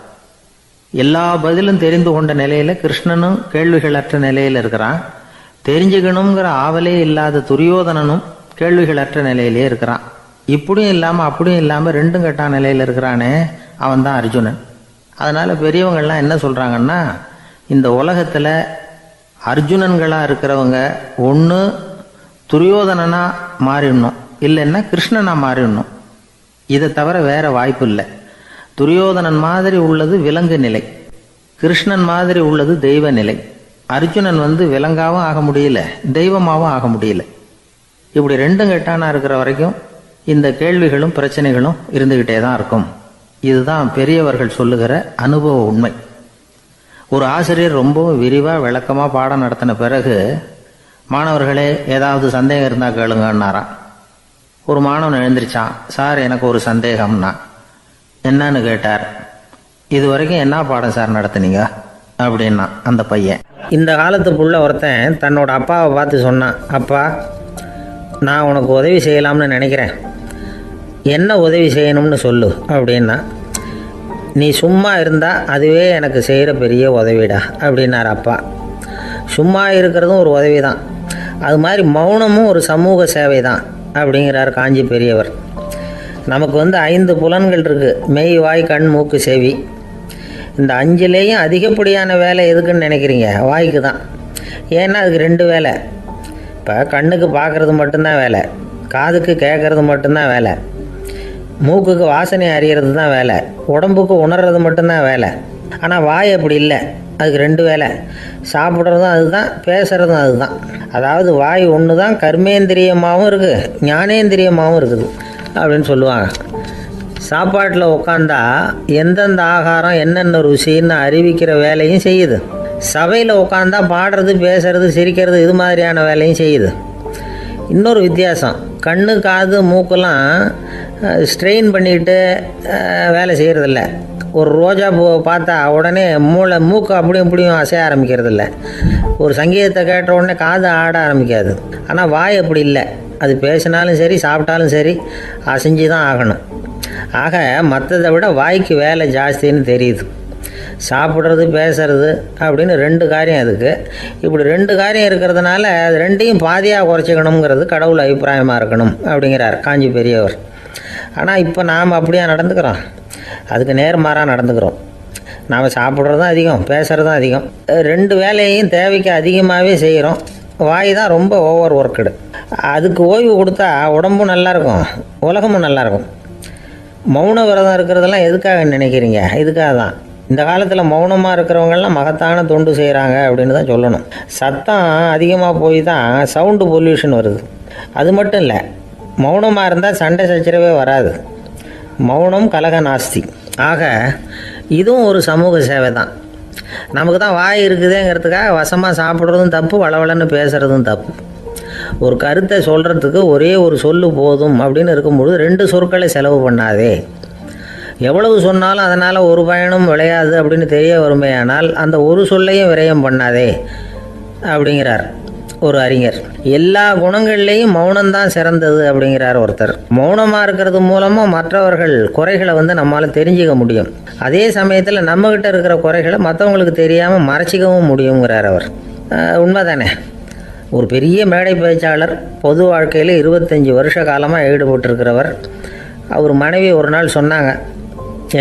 எல்லா பதிலும் தெரிந்து கொண்ட நிலையில் கிருஷ்ணனும் கேள்விகள் அற்ற நிலையில் இருக்கிறான். தெரிஞ்சுக்கணுங்கிற ஆவலே இல்லாத துரியோதனனும் கேள்விகள் அற்ற நிலையிலே இருக்கிறான். இப்படியும் இல்லாமல் அப்படியும் இல்லாமல் 2ம் கெட்டான நிலையில் இருக்கிறானே, அவன் தான் அர்ஜுனன். அதனால் பெரியவங்கள்லாம் என்ன சொல்கிறாங்கன்னா, இந்த உலகத்தில் அர்ஜுனன்களாக இருக்கிறவங்க ஒன்று துரியோதனனாக மாறிடணும், இல்லைன்னா கிருஷ்ணனாக மாறிடணும். இதை தவிர வேற வாய்ப்பு இல்லை. துரியோதனன் மாதிரி உள்ளது விலங்கு நிலை, கிருஷ்ணன் மாதிரி உள்ளது தெய்வ நிலை. அர்ஜுனன் விலங்காவும் ஆக முடியல, தெய்வமாகவும் ஆக முடியல. இப்படி 2ம் கெட்டானா இருக்கிற வரைக்கும் இந்த கேள்விகளும் பிரச்சனைகளும் இருந்துகிட்டே தான் இருக்கும். இதுதான் பெரியவர்கள் சொல்லுகிற அனுபவ உண்மை. ஒரு ஆசிரியர் ரொம்பவும் விரிவாக விளக்கமாக பாடம் நடத்தின பிறகு மாணவர்களே, ஏதாவது சந்தேகம் இருந்தால் கேளுங்கன்னாராம். ஒரு மாணவன் எழுந்திரிச்சான். சார், எனக்கு ஒரு சந்தேகம்னா. என்னன்னு கேட்டார். இது வரைக்கும் என்ன பாடம் சார் நடத்துனீங்க அப்படின்னா அந்த பையன். இந்த காலத்து புள்ள ஒருத்தன் தன்னோட அப்பாவை பார்த்து சொன்னான், அப்பா, நான் உனக்கு உதவி செய்யலாம்னு நினைக்கிறேன், என்ன உதவி செய்யணும்னு சொல்லு அப்படின்னா. நீ சும்மா இருந்தால் அதுவே எனக்கு செய்கிற பெரிய உதவிடா அப்படின்னார் அப்பா. சும்மா இருக்கிறதும் ஒரு உதவி தான், அது மாதிரி மௌனமும் ஒரு சமூக சேவை தான் அப்படிங்கிறார் காஞ்சி பெரியவர். நமக்கு 5 புலன்கள் இருக்குது, மெய், வாய், கண், மூக்கு, செவி. இந்த 5லேயும் அதிகப்படியான வேலை எதுக்குன்னு நினைக்கிறீங்க? வாய்க்கு தான். ஏன்னா அதுக்கு 2 வேலை. இப்போ கண்ணுக்கு பார்க்குறது மட்டும்தான் வேலை, காதுக்கு கேட்குறது மட்டும்தான் வேலை, மூக்குக்கு வாசனை அறியறது தான் வேலை, உடம்புக்கு உணர்றது மட்டும்தான் வேலை. ஆனால் வாய் அப்படி இல்லை, அதுக்கு 2 வேலை. சாப்பிட்றதும் அதுதான், பேசுகிறதும் அதுதான். அதாவது வாய் ஒன்று தான் கர்மேந்திரியமாகவும் இருக்குது, ஞானேந்திரியமாகவும் இருக்குது அப்படின்னு சொல்லுவாங்க. சாப்பாட்டில் உட்காந்தா எந்தெந்த ஆகாரம் என்னென்ன ருசின்னு அறிவிக்கிற வேலையும் செய்யுது. சபையில் உட்காந்தா பாடுறது, பேசுறது, சிரிக்கிறது, இது மாதிரியான வேலையும் செய்யுது. இன்னொரு வித்தியாசம், கண்ணு, காது, மூக்கெல்லாம் ஸ்ட்ரெயின் பண்ணிக்கிட்டு வேலை செய்கிறதில்ல. ஒரு ரோஜா பூவை பார்த்தா உடனே மூக்கு அப்படியும் இப்படியும் அசைய ஆரம்பிக்கிறதில்ல. ஒரு சங்கீதத்தை கேட்ட உடனே காது ஆட ஆரம்பிக்காது. ஆனால் வாய் அப்படி இல்லை, அது பேசினாலும் சரி சாப்பிட்டாலும் சரி அசைஞ்சு தான் ஆகணும். ஆக மற்றதை விட வாய்க்கு வேலை ஜாஸ்தின்னு தெரியுது. சாப்பிட்றது, பேசுறது அப்படின்னு 2 காரியம் அதுக்கு. இப்படி 2 காரியம் இருக்கிறதுனால அது 2ஐயும் பாதியாக குறைச்சிக்கணுங்கிறது கடவுள் அபிப்பிராயமாக இருக்கணும் அப்படிங்கிறார் காஞ்சி பெரியவர். ஆனால் இப்போ நாம் அப்படியா நடந்துக்கிறோம்? அதுக்கு நேர்மாறாக நடந்துக்கிறோம். நாம் சாப்பிட்றதும் அதிகம், பேசுகிறதும் அதிகம். 2 வேலையையும் தேவைக்கு அதிகமாகவே செய்கிறோம். வாய் தான் ரொம்ப ஓவர் ஒர்க்குடு. அதுக்கு ஓய்வு கொடுத்தா உடம்பும் நல்லாயிருக்கும், உலகமும் நல்லாயிருக்கும். மௌன விரதம் இருக்கிறதெல்லாம் எதுக்காக நினைக்கிறீங்க? இதுக்காக தான். இந்த காலத்தில் மௌனமாக இருக்கிறவங்கெல்லாம் மகத்தான தொண்டு செய்கிறாங்க அப்படின்னு தான் சொல்லணும். சத்தம் அதிகமாக போய் தான் சவுண்டு பொல்யூஷன் வருது. அது மட்டும் இல்லை, மௌனமாக இருந்தால் சண்டை சச்சரவே வராது. மௌனம் கலக நாஸ்தி. ஆக இதுவும் ஒரு சமூக சேவை தான். நமக்கு தான் வாய் இருக்குதுங்கிறதுக்காக வசமாக சாப்பிட்றதும் தப்பு, வளவளன்னு பேசுகிறதும் தப்பு. ஒரு கருத்தை சொல்கிறதுக்கு ஒரே ஒரு சொல்லு போதும் அப்படின்னு இருக்கும்பொழுது 2 சொற்களை செலவு பண்ணாதே. எவ்வளவு சொன்னாலும் அதனால் ஒரு பயனும் விளையாது அப்படின்னு தெரிய வருமையானால் அந்த ஒரு சொல்லையும் விரயம் பண்ணாதே அப்படிங்கிறார் ஒரு அறிஞர். எல்லா குணங்கள்லேயும் மௌனம்தான் சிறந்தது அப்படிங்கிறார் ஒருத்தர். மௌனமாக இருக்கிறது மூலமாக மற்றவர்கள் குறைகளை நம்மளால் தெரிஞ்சிக்க முடியும். அதே சமயத்தில் நம்மக்கிட்ட இருக்கிற குறைகளை மற்றவங்களுக்கு தெரியாமல் மறைச்சிக்கவும் முடியுங்கிறார் அவர். உண்மைதானே? ஒரு பெரிய மேடை பேச்சாளர், பொது வாழ்க்கையில் 25 வருஷ காலமாக ஈடுபட்டிருக்கிறவர். அவர் மனைவி ஒரு நாள் சொன்னாங்க,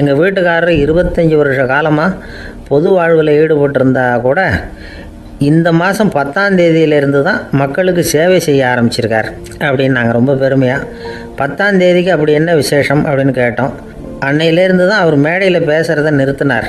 எங்கள் வீட்டுக்காரர் 25 வருஷ காலமாக பொது வாழ்வில் ஈடுபட்டிருந்தா கூட இந்த மாதம் 10ஆம் தேதியிலேருந்து தான் மக்களுக்கு சேவை செய்ய ஆரம்பிச்சிருக்கார் அப்படின்னு நாங்கள் ரொம்ப பெருமையாக. 10ஆம் தேதிக்கு அப்படி என்ன விசேஷம் அப்படின்னு கேட்டோம். அன்னையிலேருந்து தான் அவர் மேடையில் பேசுகிறத நிறுத்தினார்.